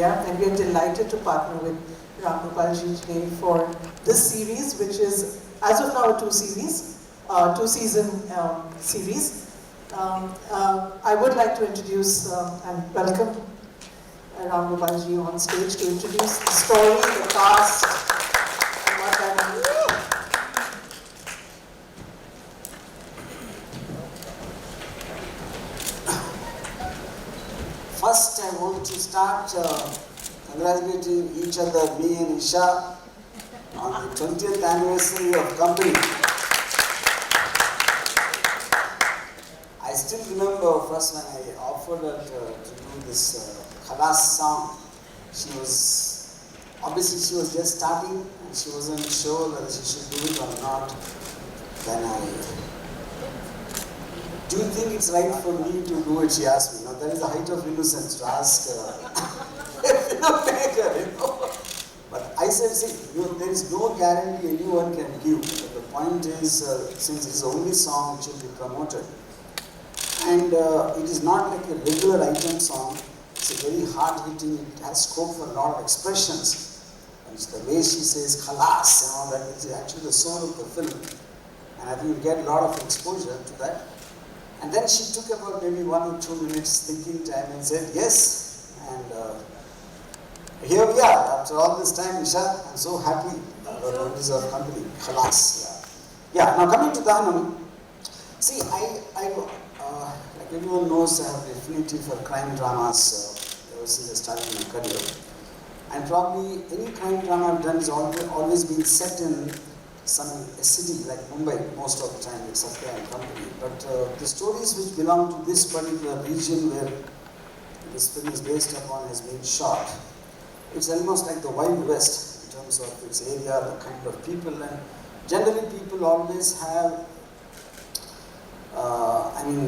India, and we are delighted to partner with Ram Gopalji today for this series, which is, as of now, a two-season series. I would like to introduce and welcome Ram Gopalji on stage to introduce the story, the cast, and what that means. First, I want to start congratulating each other, me and Isha, on the 20th anniversary of company. I still remember first when I offered her to do this Khalas song. She was just starting and she wasn't sure whether she should do it or not. Then do you think it's right for me to do it? She asked me. Now that is the height of innocence to ask a filmmaker, you know. But I said, see, there is no guarantee anyone can give. But the point is, since it's the only song which will be promoted, and it is not like a regular item song, it's a very hard-hitting, it has scope for a lot of expressions. And it's the way she says khalas, you know, that is actually the soul of the film. And I think you get a lot of exposure to that. And then she took about maybe 1 or 2 minutes thinking time and said yes. And here we are, after all this time, Isha, I'm so happy about notice of company, khalas. Yeah, now coming to Dhahanam, see, like everyone knows, I have an affinity for crime dramas ever since I started my career. And probably any crime drama I've done has always been set in a city like Mumbai most of the time, except and company. But the stories which belong to this particular region where this film is based upon has been shot. It's almost like the Wild West in terms of its area, the kind of people, and generally people always have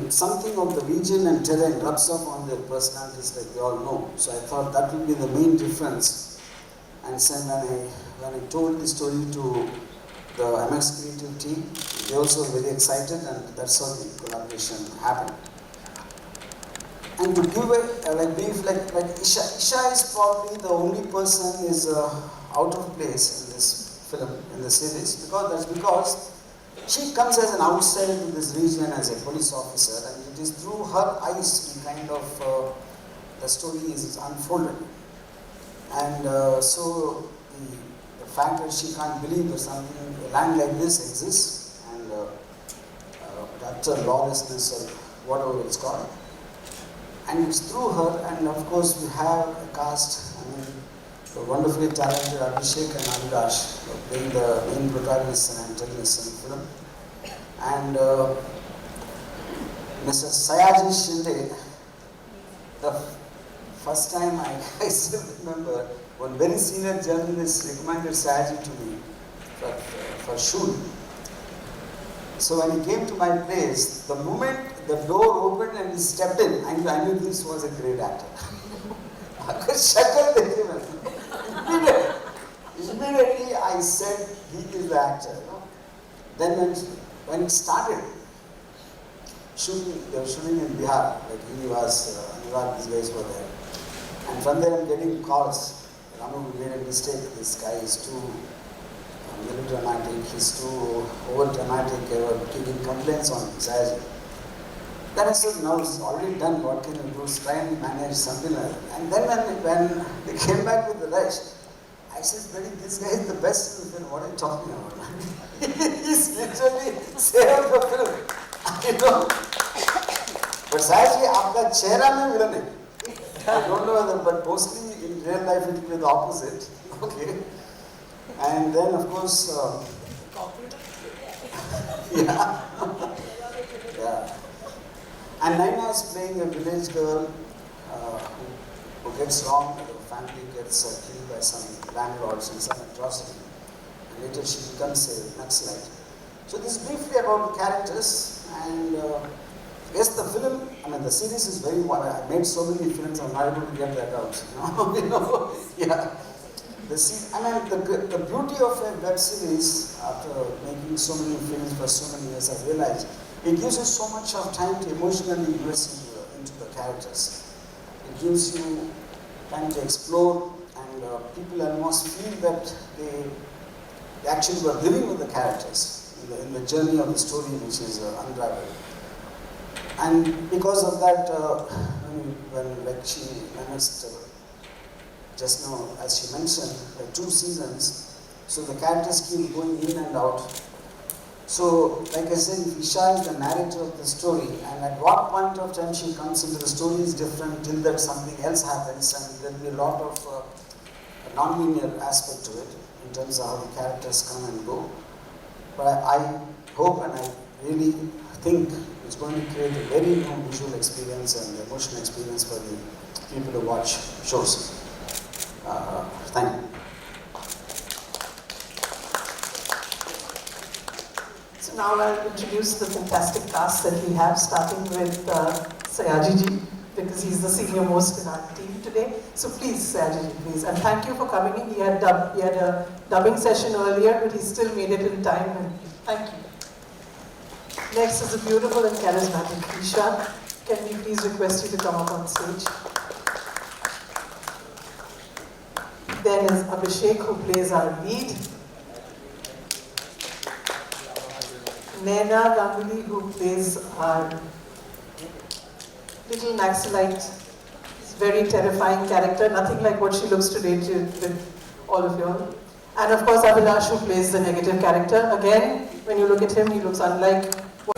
something of the region and terrain rubs off on their personalities, like we all know. So I thought that would be the main difference. And so when I told the story to the MX creative team, they also were very excited, and that's how the collaboration happened. And to give a brief, like Isha is probably the only person who is out of place in this film, in the series, because she comes as an outsider to this region as a police officer, and it is through her eyes the story is unfolded. And so the fact that she can't believe that a land like this exists, and utter lawlessness or whatever it's called. And it's through her, and of course we have a cast, the wonderfully talented Abhishek and Avilash playing the main protagonists and antagonists in the film. And Mr. Sayaji Shinde, the first time I still remember, one very senior journalist recommended Sayaji to me for shoot. So when he came to my place, the moment the door opened and he stepped in, I knew this was a great actor. I could shakal the Immediately I said, he is the actor. You know? Then when it started, they were shooting in Bihar, like he was, these guys were there. And from there I'm getting calls. Ramu, we made a mistake, this guy is too melodramatic, he's too over-dramatic, they were giving complaints on Sayaji. Then I said, no, it's already done, what can you do? Try and manage something like that. And then when they came back with the rest, I said, buddy, this guy is the best in the film, what are you talking about? He's literally saved the film, you know. But Sayaji, aapka chehra mein villain hai. I don't know whether, but mostly in real life it will be the opposite. Okay. And then of course, yeah. And Naina is playing a village girl who gets wronged, her family gets killed by some landlords and some atrocity. And later she becomes a Naxalite. So this is briefly about the characters, and yes, the film, the series is very wide. I made so many films, I'm not able to get that out. Yeah. The beauty of a web series, after making so many films for so many years, I realized it gives you so much of time to emotionally invest into the characters. It gives you trying to explore, and people almost feel that they actually were living with the characters in the journey of the story which is unraveled. And because of that, when like she mentioned just now, as she mentioned, 2 seasons, so the characters keep going in and out. So, like I said, Isha is the narrator of the story, and at what point of time she comes into the story is different till that something else happens, and there will be a lot of non-linear aspect to it in terms of how the characters come and go. But I hope and I really think it's going to create a very new visual experience and emotional experience for the people who watch shows. Thank you. So now I'll introduce the fantastic cast that we have, starting with Sayaji ji, because he's the senior most in our team today. So please, Sayaji ji, please. And thank you for coming in. He had a dubbing session earlier, but he still made it in time. And thank you. Next is the beautiful and charismatic Isha. Can we please request you to come up on stage? Then is Abhishek, who plays our lead. Naina Ganguly, who plays our little Maxilite, very terrifying character, nothing like what she looks today with all of you all. And of course, Abhilash, who plays the negative character. Again, when you look at him, he looks unlike what.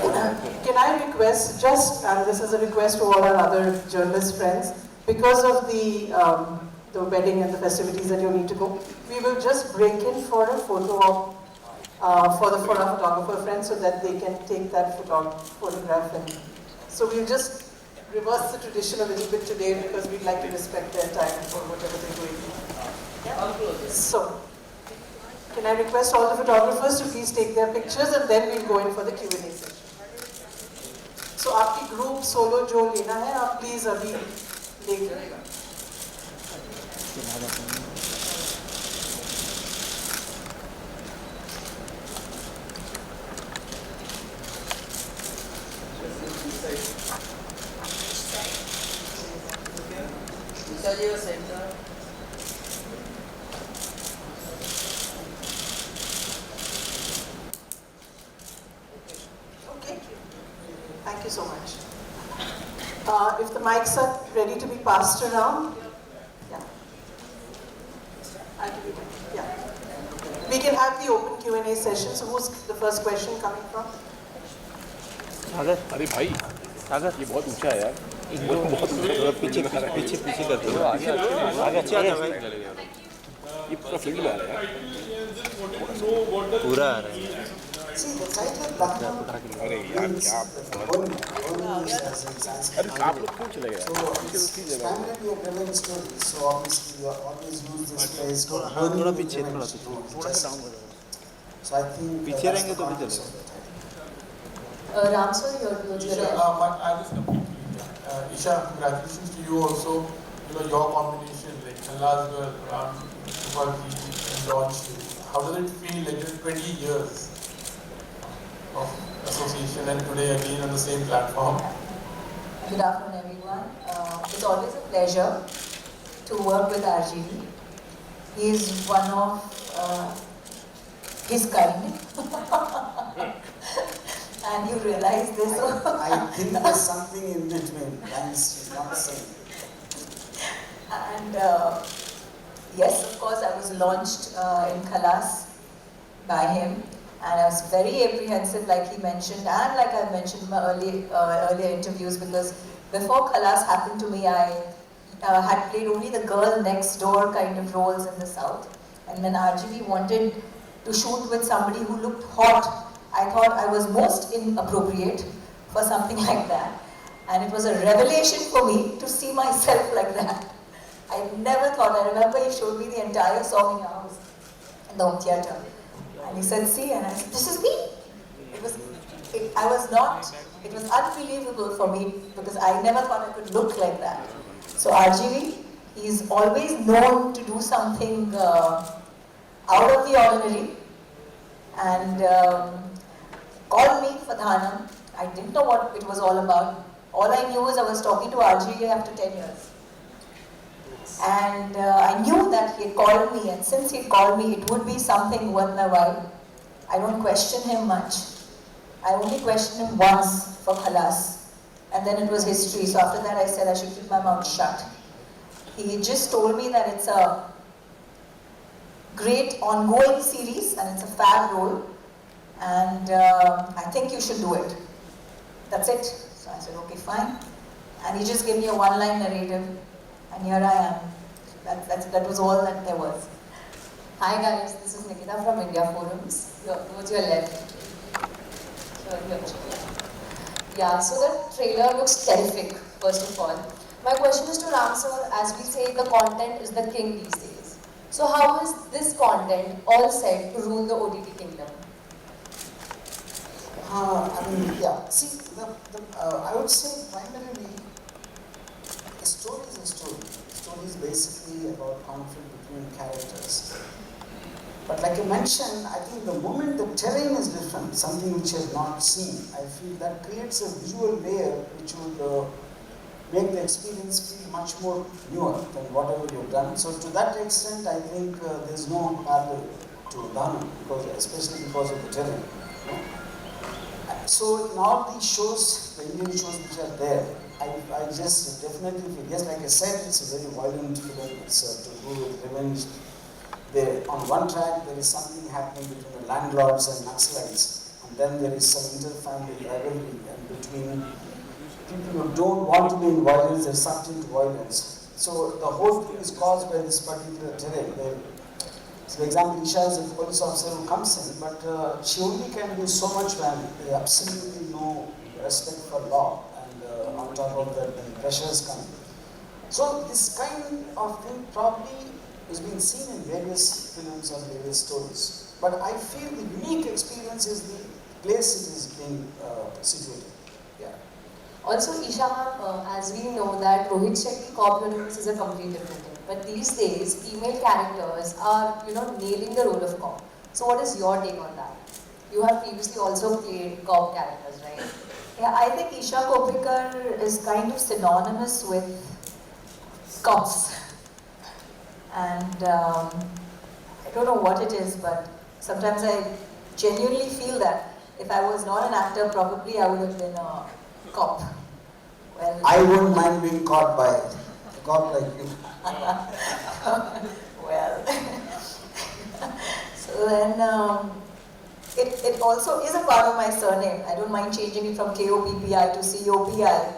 Can I request, and this is a request to all our other journalist friends, because of the wedding and the festivities that you need to go, we will just break in for a photo op for our photographer friends so that they can take that photograph. And so we'll just reverse the tradition a little bit today because we'd like to respect their time for whatever they're doing. Yeah? So, can I request all the photographers to please take their pictures, and then we'll go in for the Q&A session. So, आपकी group solo जो लेना है, आप please अभी लेके. Okay, thank you so much. If the mics are ready to be passed around, yeah. I'll give you one. Yeah. We can have the open Q&A session. So who's the first question coming from? अरे भाई सागर ये बहुत ऊंचा है यार बहुत पीछे पीछे करते हो आगे आगे भाई ये पूरा फील्ड में आ रहा है पूरा आ रहा है अरे यार क्या अरे आप लोग क्यों चले गए थोड़ा पीछे थोड़ा डाउन पीछे रहेंगे तो भी चलेगा Ram sir, Isha, congratulations to you also. Your combination, like Khalas girl, Ram, Gopal and launch. How does it feel? Like it's 20 years of association, and today again on the same platform. Good afternoon, everyone. It's always a pleasure to work with RGV. He is one of his kind. And you realize this. I think there's something in between. She's not saying. And yes, of course, I was launched in Khalas by him. And I was very apprehensive, like he mentioned, and like I mentioned in my earlier interviews, because before Khalas happened to me, I had played only the girl next door kind of roles in the South. And when RGV wanted to shoot with somebody who looked hot, I thought I was most inappropriate for something like that. And it was a revelation for me to see myself like that. I never thought, I remember he showed me the entire song in our house, in the home theatre. And he said, see, and I said, this is me. It was unbelievable for me because I never thought I could look like that. So RGV, he's always known to do something out of the ordinary. And called me for Dhahanam. I didn't know what it was all about. All I knew was I was talking to RGV after 10 years. And I knew that he had called me, and since he called me, it would be something worth my while. I don't question him much. I only questioned him once for Khalas, and then it was history. So after that I said I should keep my mouth shut. He just told me that it's a great ongoing series and it's a fab role, and I think you should do it. That's it. So I said, okay, fine. And he just gave me a one-line narrative, and here I am. That was all that there was. Hi guys, this is Nikita from India Forums. Towards your left. Yeah, so the trailer looks terrific, first of all. My question is to Ram sir, as we say, the content is the king these days. So how is this content all set to rule the OTT kingdom? See, I would say primarily, a story is a story. A story is basically about conflict between characters. But like I mentioned, I think the moment the terrain is different, something which I have not seen, I feel that creates a visual layer which would make the experience feel much more newer than whatever you've done. So to that extent, I think there's no parallel to Dhahanam, especially because of the terrain. So in all these shows, the Indian shows which are there, I just definitely feel, yes, like I said, it's a very violent film, it's to do with revenge. There, on one track, there is something happening between the landlords and Naxalites, and then there is some inter-family rivalry, and between people who don't want to be in violence, they're sucked into violence. So the whole thing is caused by this particular terrain. So for example, Isha is a police officer who comes in, but she only can do so much when there is absolutely no respect for law, and on top of that, the pressures come. So this kind of thing probably is being seen in various films or various stories. But I feel the unique experience is the place it is being situated. Yeah. Also, Isha ma'am, as we know that Rohit Shetty Cop universe is a complete different thing. But these days, female characters are, nailing the role of cop. So what is your take on that? You have previously also played cop characters, right? Yeah, I think Isha Koppikar is kind of synonymous with cops. And I don't know what it is, but sometimes I genuinely feel that if I was not an actor, probably I would have been a cop. Well, I wouldn't mind being caught by a cop like you. well, so then it also is a part of my surname. I don't mind changing it from K-O-P-P-I to C-O-P-I,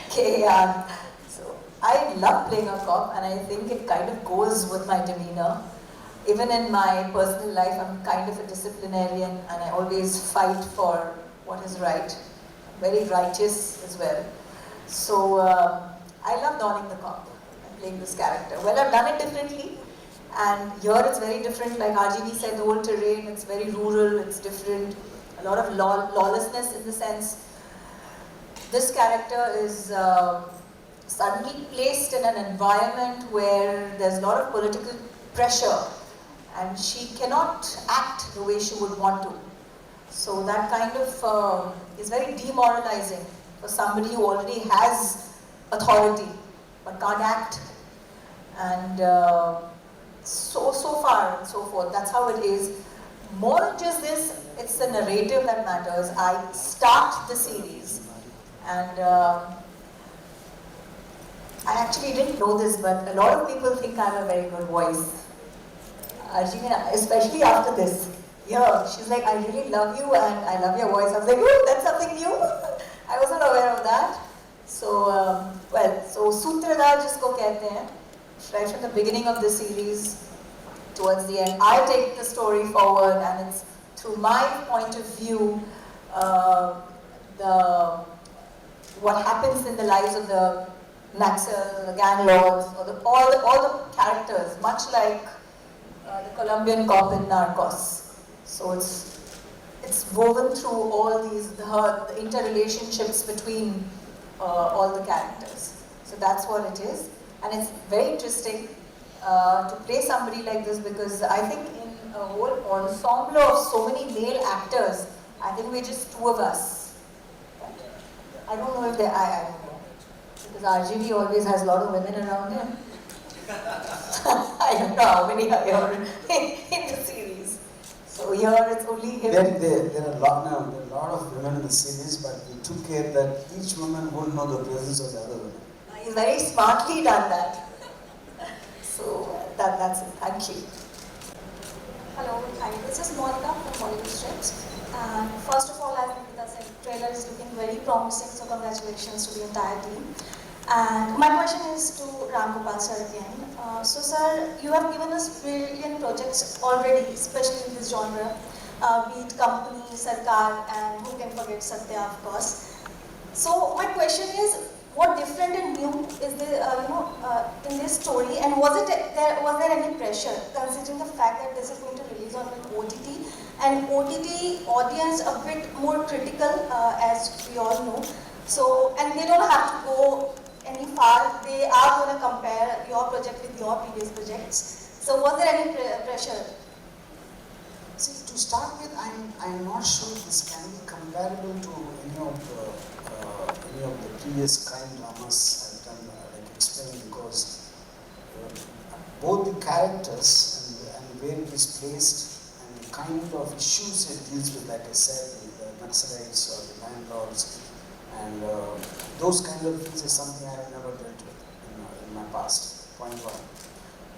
K-A-R. So I love playing a cop, and I think it kind of goes with my demeanor. Even in my personal life, I'm kind of a disciplinarian, and I always fight for what is right. I'm very righteous as well. So I love donning the cop and playing this character. Well, I've done it differently, and here it's very different. Like RGV said, the whole terrain, it's very rural, it's different. A lot of lawlessness in the sense. This character is suddenly placed in an environment where there's a lot of political pressure, and she cannot act the way she would want to. So that kind of is very demoralizing for somebody who already has authority but can't act. And so far and so forth, that's how it is. More than just this, it's the narrative that matters. I start the series, and I actually didn't know this, but a lot of people think I have a very good voice. Especially after this. Yeah, she's like, I really love you and I love your voice. I was like, oh, that's something new. I wasn't aware of that. So, so Sutradar jisko kehte hain, right from the beginning of the series towards the end, I take the story forward, and it's through my point of view, what happens in the lives of the Naxal, the gang lords, or all the characters, much like the Colombian cop in Narcos. So it's woven through all these, the interrelationships between all the characters. So that's what it is. And it's very interesting to play somebody like this, because I think in a whole ensemble of so many male actors, I think we're just two of us. I don't know if I don't know. Because RGV always has a lot of women around him. I don't know how many are here in the series. So here it's only him. There are a lot of women in the series, but we took care that each woman would know the presence of the other women. He's very smartly done that. So that's it. Thank you. Hello, hi. This is Monica from Bollywood Industry. And first of all, as Nikita said, the trailer is looking very promising, so congratulations to the entire team. And my question is to Ram Gopal sir again. So sir, you have given us brilliant projects already, especially in this genre. Be it Company, Sarkar, and who can forget Satya, of course. So my question is, what different and new is there, in this story, and was there any pressure, considering the fact that this is going to release on an OTT, and OTT audience a bit more critical, as we all know. So, and they don't have to go any far. They are going to compare your project with your previous projects. So, was there any pressure? See, to start with, I'm not sure this can be comparable to any of the previous crime dramas I've done, like explained, because both the characters and where it is placed and the kind of issues it deals with, like I said, the Naxalites or the landlords, and those kind of things is something I have never dealt with in my past, point one.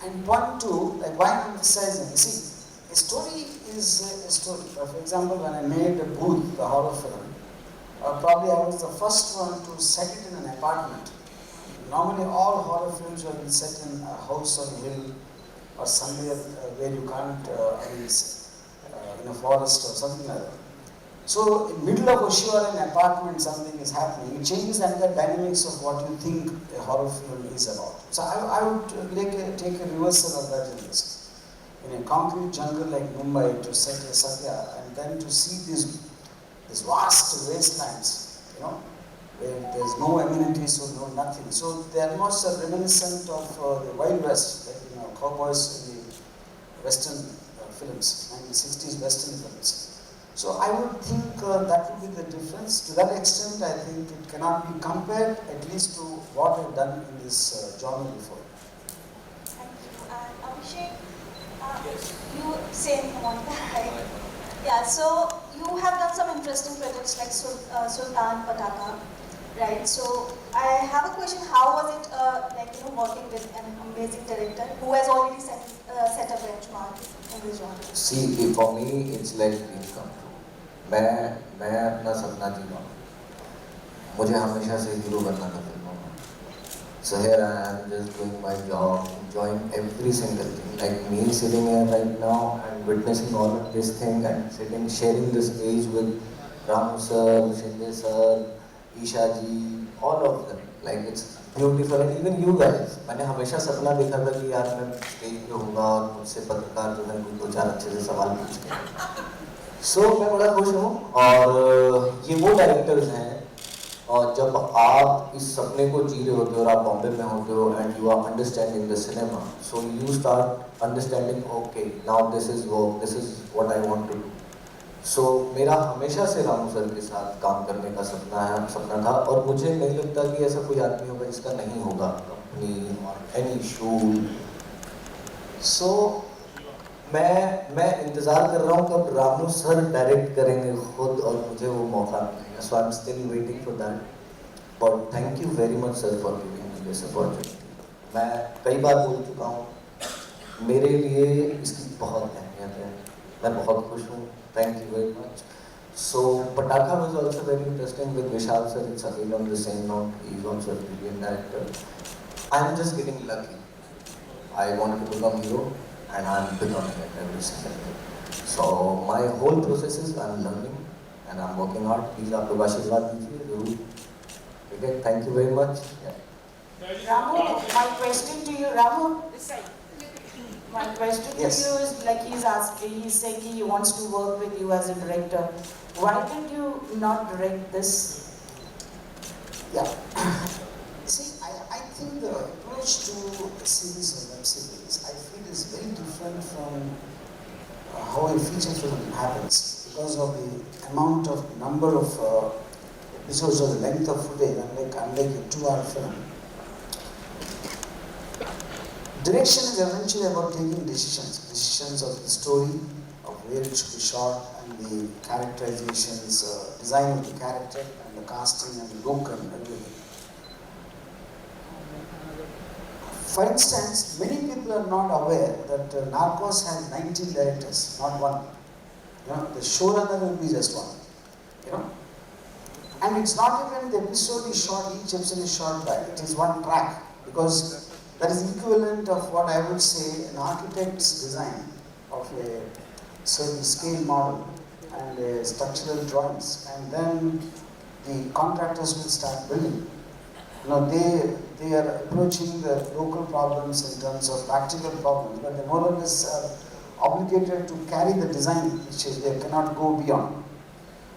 And point two, like why I'm emphasizing, you see, a story is a story. For example, when I made a Booth, the horror film, probably I was the first one to set it in an apartment. Normally all horror films will be set in a house on a hill or somewhere where you can't, in a forest or something like that. So in middle of a show or an apartment something is happening, it changes the entire dynamics of what you think a horror film is about. So I would take a reversal of that in this. In a concrete jungle like Mumbai to set a Satya, and then to see these vast wastelands, where there's no amenities or no nothing. So they are almost reminiscent of the Wild West, like cowboys in the Western films, 1960s Western films. So I would think that would be the difference. To that extent, I think it cannot be compared, at least to what I've done in this genre before. Thank you. And Abhishek, you same Monica, right? Yeah, so you have done some interesting projects like Sultan Pataka, right? So I have a question, how was it working with an amazing director who has already set a benchmark in this genre? See, for me, it's like dream come true. मैं अपना सपना जी रहा हूँ. मुझे हमेशा से hero बनना था फिल्मों में. So here I am just doing my job, enjoying every single thing. Like me sitting here right now and witnessing all of this thing and sharing the stage with Ramu sir, Shinde sir, Isha ji, all of them. Like it's beautiful, and even you guys. मैंने हमेशा सपना देखा था कि यार मैं stage पे होऊंगा और मुझसे पत्रकार जो है दो चार अच्छे से सवाल पूछेंगे. So मैं बड़ा खुश हूँ, और ये वो डायरेक्टर्स हैं, और जब आप इस सपने को जी रहे होते हो और आप बॉम्बे में होते हो and you are understanding the cinema, so you start understanding okay now this is work, this is what I want to do. So मेरा हमेशा से रामू सर के साथ काम करने का सपना था, और मुझे नहीं लगता कि ऐसा कोई आदमी होगा जिसका नहीं होगा कंपनी और एनी शूट. सो मैं इंतज़ार कर रहा हूँ कब रामू सर डायरेक्ट करेंगे खुद और मुझे वो मौका मिलेगा. So I am still waiting for that, but thank you very much sir for giving me this opportunity. मैं कई बार बोल चुका हूँ, मेरे लिए इसकी बहुत अहमियत है, मैं बहुत खुश हूँ. Thank you very much. So पटाखा was also very interesting with Vishal sir. It's again on the same note. He is also a brilliant director. I am just getting lucky. I wanted to become hero, and I'm becoming it every single day. So my whole process is I'm learning and I'm working hard. Please आप लोग आशीर्वाद दीजिए जरूर. Okay, thank you very much. Yeah. Ramu, my question to you, Ramu. My question to you is like he's saying he wants to work with you as a director. Why did you not direct this? Yeah. See, I think the approach to a series or web series, I feel is very different from how a feature film happens, because of the amount of number of episodes of the length of footage, unlike a 2-hour film. Direction is eventually about taking decisions of the story, of where it should be shot, and the characterizations, design of the character, and the casting, and the look, and everything. For instance, many people are not aware that Narcos has 19 directors, not one. The showrunner will be just one. And it's not even the episode is shot, each episode is shot by. It is one track, because that is equivalent of what I would say an architect's design of a certain scale model and structural drawings, and then the contractors will start building. They are approaching the local problems in terms of practical problems, but they more or less are obligated to carry the design, which they cannot go beyond.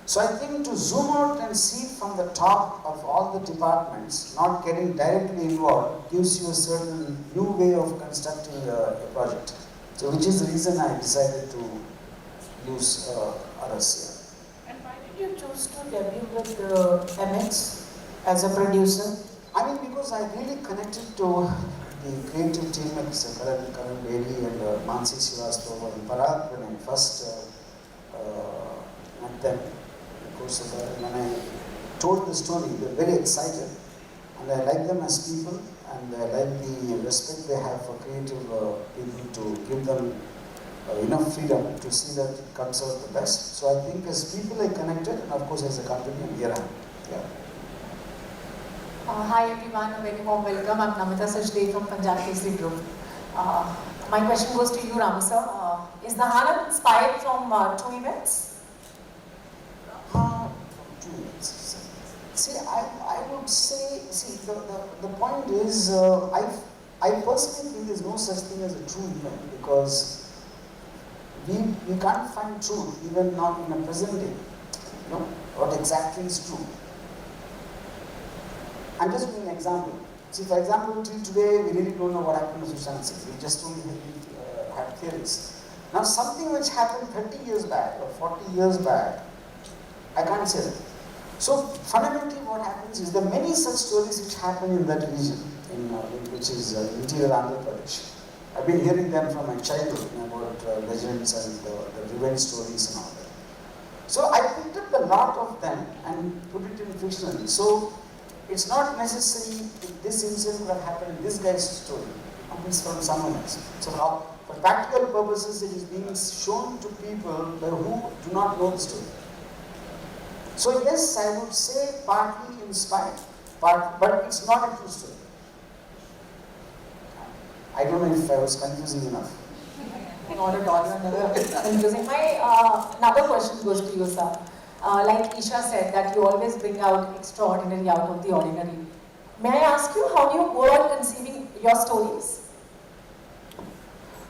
So I think to zoom out and see from the top of all the departments, not getting directly involved, gives you a certain new way of constructing a project. So which is the reason I decided to use RS here. And why did you choose to debut with MX as a producer? I mean, because I really connected to the creative team at Karan Bedi and Mansi Srivastava and Parag when I first met them. Of course, when I told the story, they were very excited, and I like them as people, and I like the respect they have for creative people to give them enough freedom to see that it comes out the best. So I think as people I connected, and of course as a company, and here I am. Yeah. Hi everyone, a very warm welcome. I'm Namita Sajdev from Punjab Kesari Group. My question goes to you, Ram sir. Is Dhahanam inspired from true events? See, I would say, the point is, I personally think there's no such thing as a true event, because we can't find truth even not in a present day. What exactly is true? I'm just giving an example. See, for example, till today, we really don't know what happened to Sushant Singh. We just only have theories. Now, something which happened 30 years back or 40 years back, I can't say that. So, fundamentally, what happens is there are many such stories which happen in that region, which is interior Andhra Pradesh. I've been hearing them from my childhood about legends and the revenge stories and all that. So, I picked up a lot of them and put it in fictionally. So, it's not necessary if this incident would have happened in this guy's story. It comes from someone else. So, for practical purposes, it is being shown to people who do not know the story. So yes, I would say partly inspired, but it's not a true story. I don't know if I was confusing enough. Not at all, never confusing. My another question goes to you, sir. Like Isha said, that you always bring out extraordinary out of the ordinary. May I ask you, how do you go on conceiving your stories?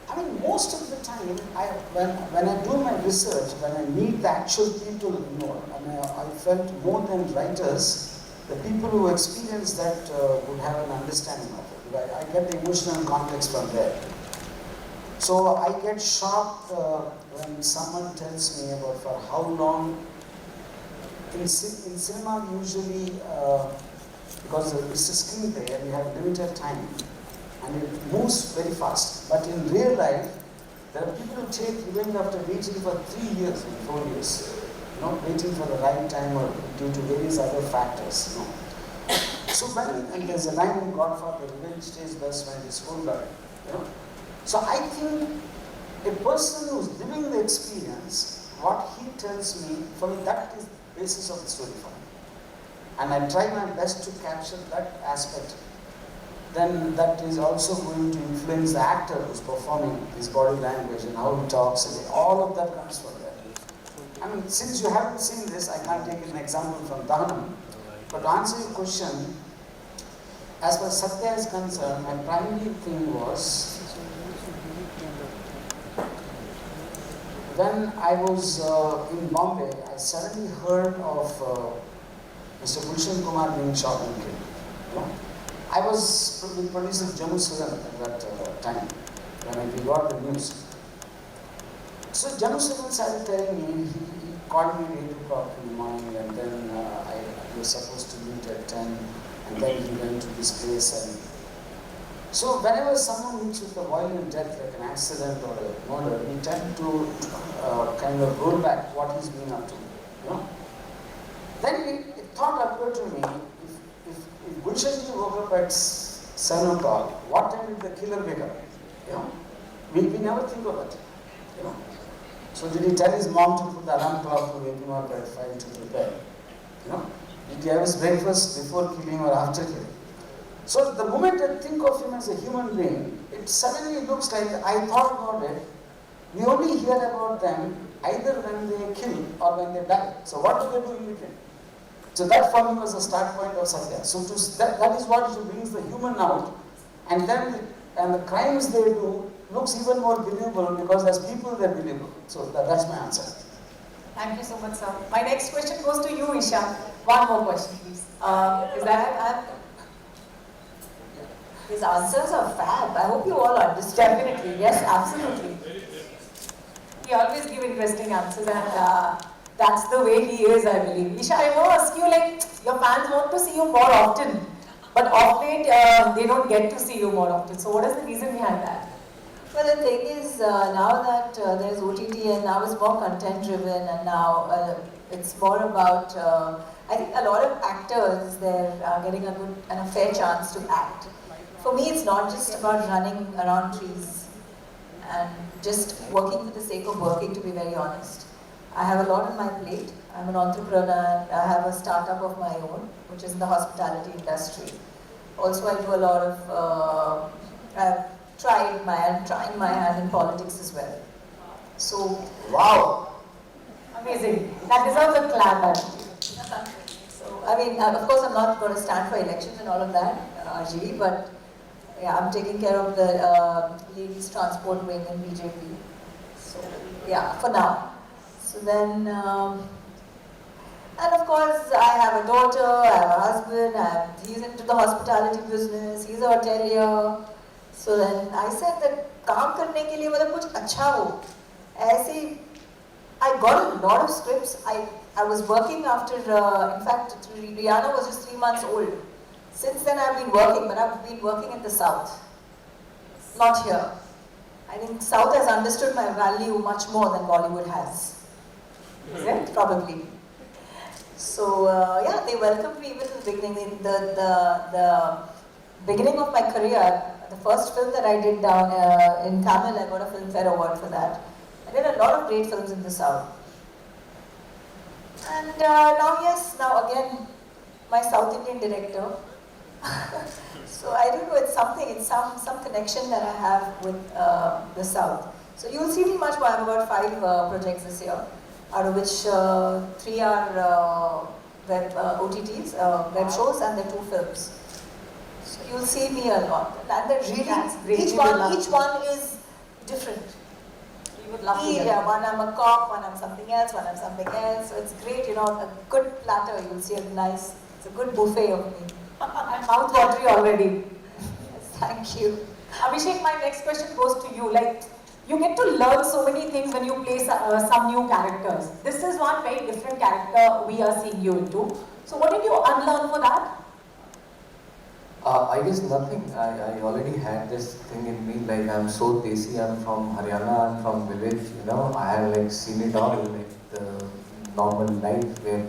I mean, most of the time, when I do my research, when I meet the actual people involved, I felt more than writers, the people who experience that would have an understanding of it. I get the emotional context from there. So I get shocked when someone tells me about for how long. In cinema, usually, because it's a screenplay and we have limited time, and it moves very fast. But in real life, there are people who take revenge after waiting for 3 years and 4 years, waiting for the right time or due to various other factors. So and there's a line in Godfather, revenge stays best when it is full blood. So I think a person who's living the experience, what he tells me, for me that is the basis of the story for me. And I try my best to capture that aspect. Then that is also going to influence the actor who's performing his body language and how he talks, and all of that comes from there. I mean, since you haven't seen this, I can't take an example from Dhahanam. But to answer your question, as far as Satya is concerned, my primary thing was, when I was in Bombay, I suddenly heard of Mr. Gulshan Kumar being shot and killed. I was with producer Jammu Suran at that time, when we got the news. So Jammu Suran started telling me, he called me at 8 o'clock in the morning, and then I we were supposed to meet at 10, and then he went to this place. And so whenever someone meets with a violent death, like an accident or a murder, we tend to kind of roll back what he's been up to, you know. Then a thought occurred to me, if Gulshanji woke up at 7 o'clock, what time did the killer wake up? You know, we never think of it, you know. So did he tell his mom to put the alarm clock to wake him up at 5 to prepare? You know, did he have his breakfast before killing or after killing? So the moment I think of him as a human being, it suddenly looks like I thought about it. We only hear about them either when they kill or when they die. So what do they do in between? So that for me was the start point of Satya. So that is what brings the human out, and then the crimes they do looks even more believable because as people they're believable. So that's my answer. Thank you so much, sir. My next question goes to you, Isha. One more question, please. Is that his answers are fab. I hope you all understand. definitely? Yes, absolutely. He always gives interesting answers, and that's the way he is, I believe. Isha, I want to ask you, like, your fans want to see you more often, but of late they don't get to see you more often. So what is the reason behind that? Well, the thing is, now that there's OTT and now it's more content driven, and now it's more about, I think a lot of actors, they're getting a good and a fair chance to act. For me, it's not just about running around trees and just working for the sake of working, to be very honest. I have a lot on my plate. I'm an entrepreneur. I have a startup of my own, which is in the hospitality industry. Also, I do a lot of, I'm trying my hand in politics as well. So, Wow! Amazing. That deserves a clap, actually. So, I mean, of course, I'm not going to stand for elections and all of that, RG, but yeah, I'm taking care of the ladies' transport wing in BJP. So, yeah, for now. So then, and of course, I have a daughter, I have a husband, he's into the hospitality business, he's a hotelier. So then I said that काम करने के लिए मतलब कुछ अच्छा हो. ऐसे, I got a lot of scripts. I was working after, in fact, Rihanna was just 3 months old. Since then I've been working, but I've been working in the South, not here. I think South has understood my value much more than Bollywood has. Is it? Probably. So yeah, they welcomed me even in the beginning. The beginning of my career, the first film that I did down in Tamil, I got a Filmfare Award for that. I did a lot of great films in the South. And now again, my South Indian director. So I don't know, it's something, it's some connection that I have with the South. So you'll see me much more. I have about 5 projects this year, out of which 3 are web OTTs, web shows, and the 2 films. So you'll see me a lot. And really, each one is different. You would love to hear Yeah, one I'm a cop, one I'm something else, one I'm something else. So it's great, you know, a good platter. You'll see it's a good buffet of me. I'm mouth-watery already. Thank you. Abhishek, my next question goes to you. Like, you get to learn so many things when you play some new characters. This is one very different character we are seeing you into. So what did you unlearn for that? I guess nothing. I already had this thing in me, like I'm so desi, I'm from Haryana, I'm from village, you know, I have like seen it all, like the normal life where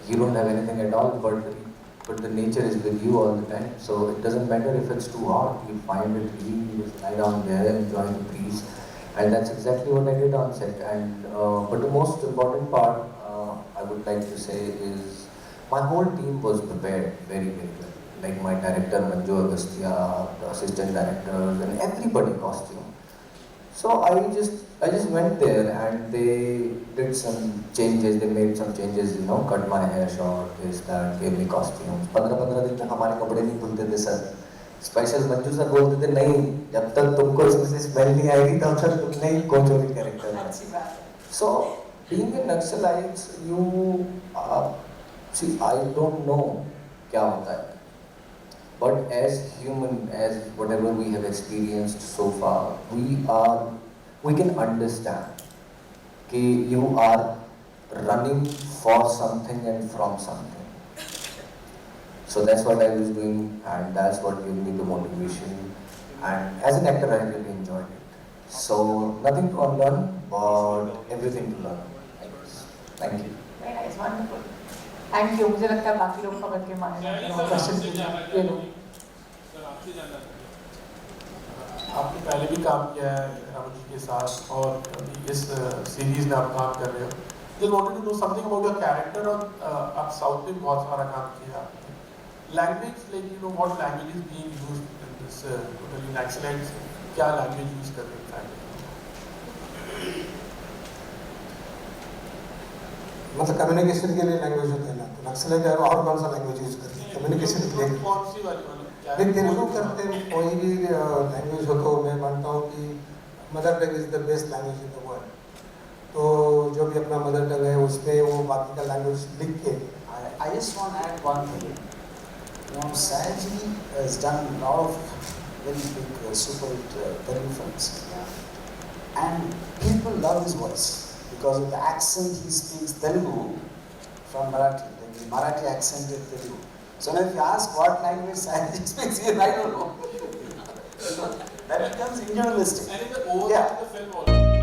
you don't have anything at all, but the nature is with you all the time. So it doesn't matter if it's too hot, you find it really, you just lie down there, enjoy the breeze. And that's exactly what I did on set. And but the most important part, I would like to say, is my whole team was prepared very, very well. Like my director Manju Agastya, the assistant directors, and everybody costume. So I just went there and they did some changes, they made some changes, you know, cut my hair short, this, that, gave me costumes. 15 दिन तक हमारे कपड़े नहीं खुलते थे sir. Special Manju sir बोलते थे नहीं, जब तक तुमको इसमें से स्मेल नहीं आएगी तब तक तुम नहीं कौन सा भी character. So being in Naxalites, you see, I don't know क्या होता है. But as human, as whatever we have experienced so far, we can understand that you are running for something and from something. So that's what I was doing, and that's what gave me the motivation. And as an actor, I really enjoyed it. So nothing to unlearn, but everything to learn. Thank you. Very nice, wonderful. Thank you. मुझे लगता है बाकी लोग पकड़ के मानेंगे question ये लो. आपने पहले भी काम किया है राहुल जी के साथ और अभी इस सीरीज में आप काम कर रहे हो. Just wanted to know something about your character. और आप साउथ में बहुत सारा काम किया. Language, like you know, what language is being used in this totally nationalized? क्या language use कर रहे हैं? मतलब कम्युनिकेशन के लिए लैंग्वेज होते हैं ना, तो नक्सलाइट और कौन सा लैंग्वेज यूज करते हैं कम्युनिकेशन के लिए? कौन सी वाली नहीं, तेलुगु करते हैं, कोई भी लैंग्वेज हो तो मैं मानता हूँ कि mother tongue is the best language in the world. तो जो भी अपना मदर टंग है उसमें वो बाकी का लैंग्वेज लिख के. I just want to add one thing. You know, Saji has done a lot of very big super hit Telugu films, and people love his voice because of the accent he speaks Telugu from Marathi, like the Marathi accented Telugu. So now if you ask what language Saji speaks, I don't know. That becomes individualistic. And in the overall the film also.